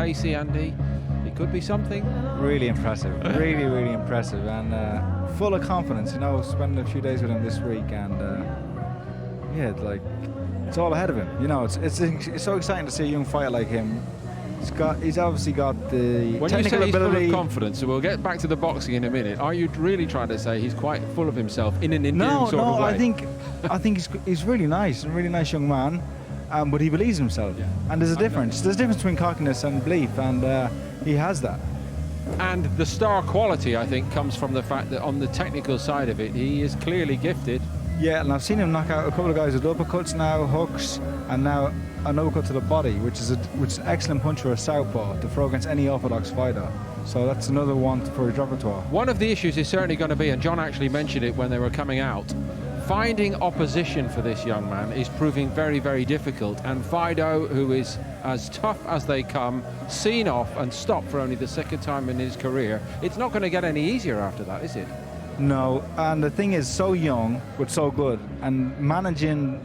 pacey, Andy. He could be something. Really impressive, really impressive, and full of confidence. You know, spending a few days with him this week, and yeah, like it's all ahead of him. You know, it's so exciting to see a young fighter like him. He's obviously got the when technical you say he's ability. full of confidence, so we'll get back to the boxing in a minute. Are you really trying to say he's quite full of himself in an endearing sort of way? I think he's really nice, a really nice young man, but he believes in himself. Yeah. And there's a difference. There's a difference between cockiness and belief, and he has that. And the star quality, I think, comes from the fact that on the technical side of it, he is clearly gifted. Yeah, and I've seen him knock out a couple of guys with uppercuts now, hooks, and now an uppercut to the body, which is an excellent punch for a southpaw to throw against any orthodox fighter. So that's another one for his repertoire. One of the issues is certainly going to be, and John actually mentioned it when they were coming out, finding opposition for this young man is proving very difficult. And Fido, who is as tough as they come, seen off and stopped for only the second time in his career, it's not going to get any easier after that, is it? No, and the thing is, so young but so good, and managing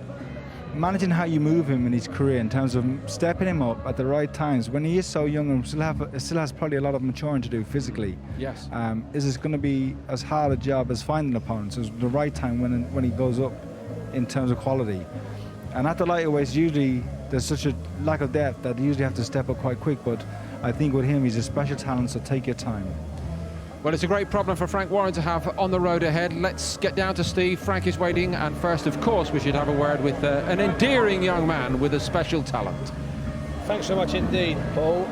how you move him in his career in terms of stepping him up at the right times when he is so young and still has probably a lot of maturing to do physically. Yes. Is it going to be as hard a job as finding opponents as the right time when he goes up in terms of quality? And at the lighter weights, usually there's such a lack of depth that you usually have to step up quite quick. But I think with him, he's a special talent, so take your time. Well, it's a great problem for Frank Warren to have on the road ahead. Let's get down to Steve. Frank is waiting, and first, of course, we should have a word with an endearing young man with a special talent. Thanks so much indeed, Paul.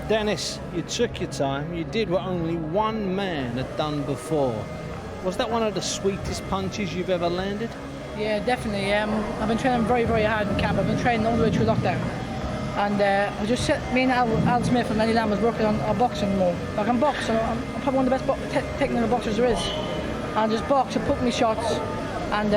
Dennis, you took your time. You did what only one man had done before. Was that one of the sweetest punches you've ever landed? Yeah, definitely. I've been training very hard in camp. I've been training all the way through lockdown. And I just said, me and Al Smith and Eddie Lamb was working on boxing more. I can box, so I'm probably one of the best technical boxers there is. And I just box, I put me shots, and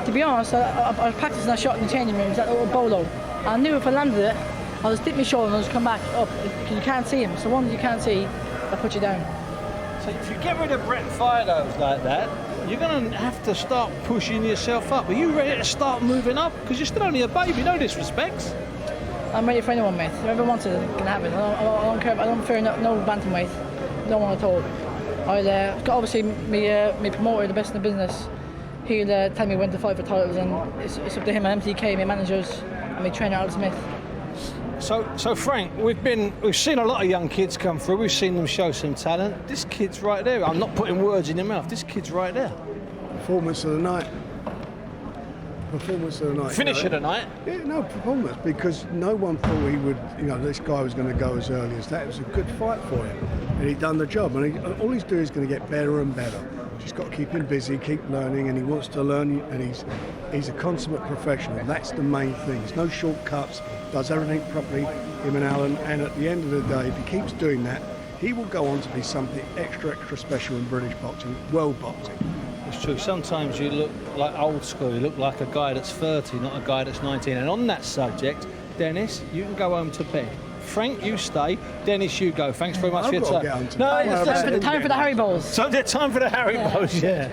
to be honest, I was practicing that shot in the changing room, that little bolo. I knew if I landed it, I'll just dip my shoulder and I'll just come back up, because you can't see him. So one that you can't see, I'll put you down. So if you get rid of Brett Fidos like that, you're going to have to start pushing yourself up. Are you ready to start moving up? Because you're still only a baby, no disrespects. I'm ready for anyone, mate. Whoever wants it can have it. I don't care. I don't fear no bantamweight. No one at all. I'll obviously me promoter, the best in the business. He'll tell me when to fight for titles, and it's up to him and MTK, my managers, and my trainer Al Smith. So Frank, we've seen a lot of young kids come through. We've seen them show some talent. This kid's right there. I'm not putting words in your mouth. This kid's right there. Performance of the night. Performance of the night. Finish of the night. Yeah, no performance, because no one thought he would. This guy was going to go as early as that. It was a good fight for him, and he'd done the job. And all he's doing is going to get better and better. Just got to keep him busy, keep learning, and he wants to learn. And he's a consummate professional. That's the main thing. There's no shortcuts. Does everything properly. Him and Alan. And at the end of the day, if he keeps doing that, he will go on to be something extra special in British boxing, world boxing. It's true. Sometimes you look like old school. You look like a guy that's 30, not a guy that's 19. And on that subject, Dennis, you can go home to bed. Frank, you stay. Dennis, you go. Thanks very much for your time. No, it's time for the Haribos. So the time for the Haribos, yeah.